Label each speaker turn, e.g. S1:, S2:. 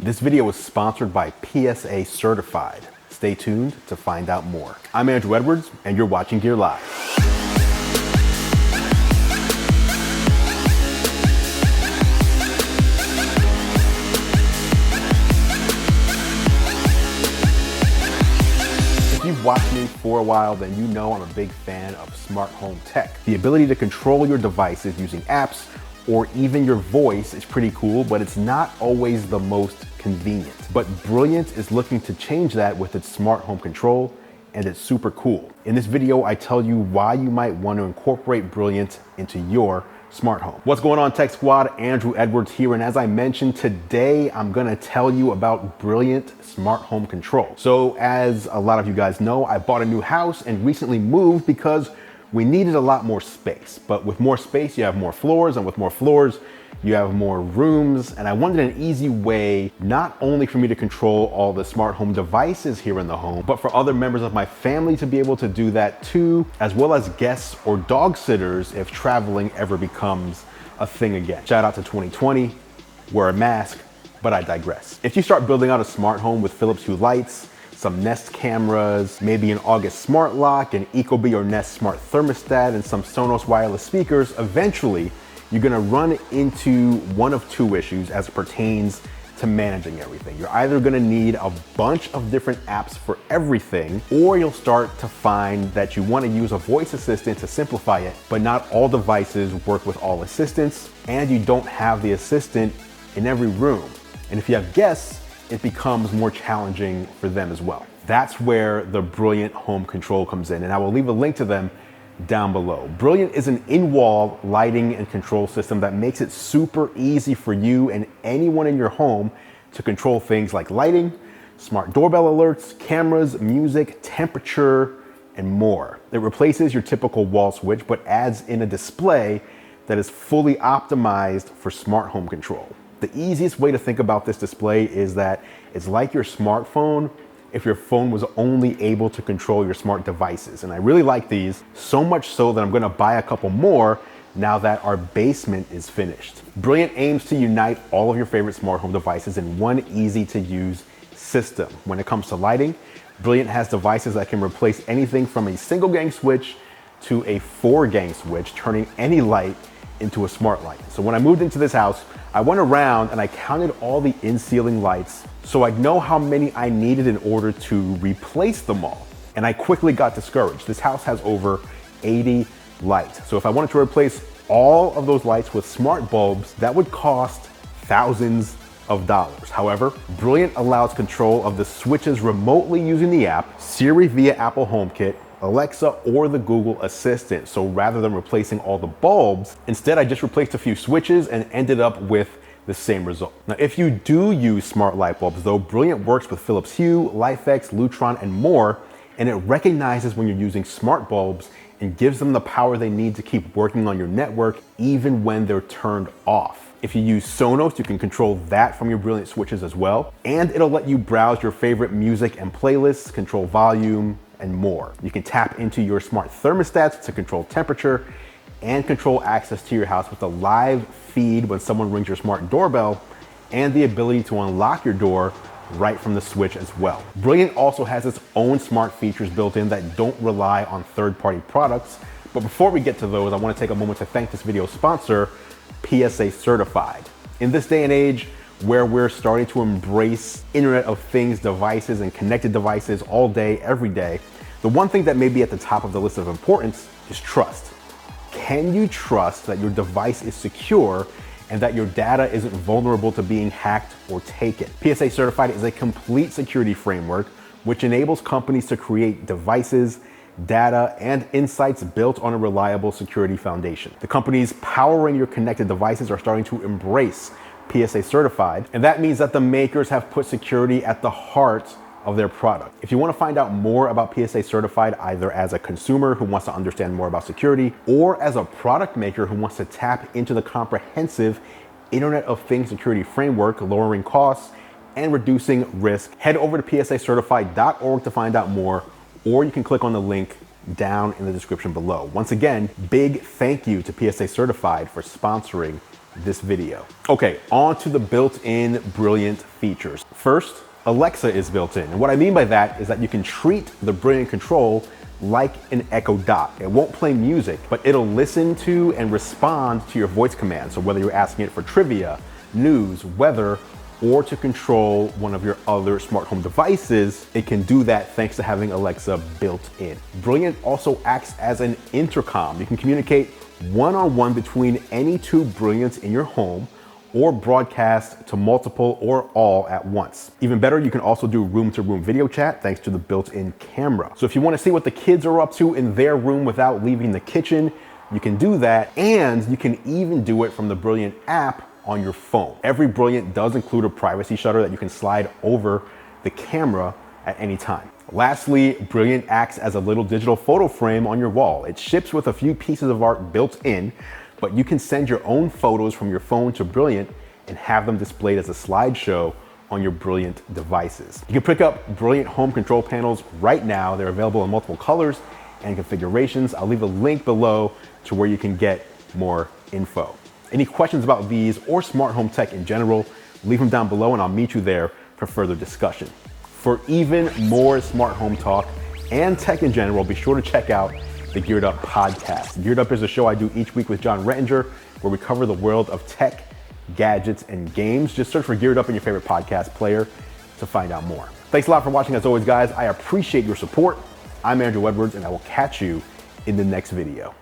S1: This video is sponsored by PSA Certified. Stay tuned to find out more. I'm Andrew Edwards, and you're watching Gear Live. If you've watched me for a while, then you know I'm a big fan of smart home tech. The ability to control your devices using apps or even your voice is pretty cool, but it's not always the most convenient. But Builtin is looking to change that with its smart home control, and it's super cool. In this video, I tell you why you might want to incorporate Builtin into your smart home. What's going on, Tech Squad? Andrew Edwards here, and as I mentioned, today I'm gonna tell you about Builtin Smart Home Control. So as a lot of you guys know, I bought a new house and recently moved because we needed a lot more space. But with more space, you have more floors, and with more floors, you have more rooms. And I wanted an easy way, not only for me to control all the smart home devices here in the home, but for other members of my family to be able to do that too, as well as guests or dog sitters if traveling ever becomes a thing again. Shout out to 2020, wear a mask, but I digress. If you start building out a smart home with Philips Hue lights, some Nest cameras, maybe an August smart lock, an Ecobee or Nest smart thermostat, and some Sonos wireless speakers, eventually you're gonna run into one of two issues as it pertains to managing everything. You're either gonna need a bunch of different apps for everything, or you'll start to find that you wanna use a voice assistant to simplify it, but not all devices work with all assistants, and you don't have the assistant in every room. And if you have guests, it becomes more challenging for them as well. That's where the Builtin Home Control comes in, and I will leave a link to them down below. Builtin is an in-wall lighting and control system that makes it super easy for you and anyone in your home to control things like lighting, smart doorbell alerts, cameras, music, temperature, and more. It replaces your typical wall switch, but adds in a display that is fully optimized for smart home control. The easiest way to think about this display is that it's like your smartphone if your phone was only able to control your smart devices. And I really like these, so much so that I'm gonna buy a couple more now that our basement is finished. Builtin aims to unite all of your favorite smart home devices in one easy to use system. When it comes to lighting, Builtin has devices that can replace anything from a single gang switch to a 4-gang switch, turning any light into a smart light. So when I moved into this house, I went around and I counted all the in-ceiling lights so I'd know how many I needed in order to replace them all. And I quickly got discouraged. This house has over 80 lights. So if I wanted to replace all of those lights with smart bulbs, that would cost thousands of dollars. However, Builtin allows control of the switches remotely using the app, Siri via Apple HomeKit, Alexa, or the Google Assistant. So rather than replacing all the bulbs, instead I just replaced a few switches and ended up with the same result. Now, if you do use smart light bulbs though, Builtin works with Philips Hue, LIFX, Lutron, and more, and it recognizes when you're using smart bulbs and gives them the power they need to keep working on your network even when they're turned off. If you use Sonos, you can control that from your Builtin switches as well, and it'll let you browse your favorite music and playlists, control volume, and more. You can tap into your smart thermostats to control temperature and control access to your house with a live feed when someone rings your smart doorbell, and the ability to unlock your door right from the switch as well. Builtin also has its own smart features built in that don't rely on third-party products. But before we get to those, I want to take a moment to thank this video sponsor, PSA Certified. In this day and age, where we're starting to embrace Internet of Things devices and connected devices all day, every day, the one thing that may be at the top of the list of importance is trust. Can you trust that your device is secure and that your data isn't vulnerable to being hacked or taken? PSA Certified is a complete security framework which enables companies to create devices, data, and insights built on a reliable security foundation. The companies powering your connected devices are starting to embrace PSA Certified, and that means that the makers have put security at the heart of their product. If you want to find out more about PSA Certified, either as a consumer who wants to understand more about security, or as a product maker who wants to tap into the comprehensive Internet of Things security framework, lowering costs and reducing risk, head over to psacertified.org to find out more, or you can click on the link down in the description below. Once again, big thank you to PSA Certified for sponsoring this video. Okay, on to the built-in brilliant features. First, Alexa is built in. And what I mean by that is that you can treat the Brilliant control like an Echo Dot. It won't play music, but it'll listen to and respond to your voice commands. So whether you're asking it for trivia, news, weather, or to control one of your other smart home devices, it can do that thanks to having Alexa built in. Brilliant also acts as an intercom. You can communicate one-on-one between any two Brilliants in your home or broadcast to multiple or all at once. Even better, you can also do room-to-room video chat thanks to the built-in camera. So if you want to see what the kids are up to in their room without leaving the kitchen, you can do that, and you can even do it from the Brilliant app on your phone. Every Brilliant does include a privacy shutter that you can slide over the camera at any time. Lastly, Brilliant acts as a little digital photo frame on your wall. It ships with a few pieces of art built in, but you can send your own photos from your phone to Brilliant and have them displayed as a slideshow on your Brilliant devices. You can pick up Brilliant home control panels right now. They're available in multiple colors and configurations. I'll leave a link below to where you can get more info. Any questions about these or smart home tech in general, leave them down below and I'll meet you there for further discussion. For even more smart home talk and tech in general, be sure to check out the Geared Up podcast. Geared Up is a show I do each week with John Rettinger, where we cover the world of tech, gadgets, and games. Just search for Geared Up in your favorite podcast player to find out more. Thanks a lot for watching as always, guys. I appreciate your support. I'm Andrew Edwards, and I will catch you in the next video.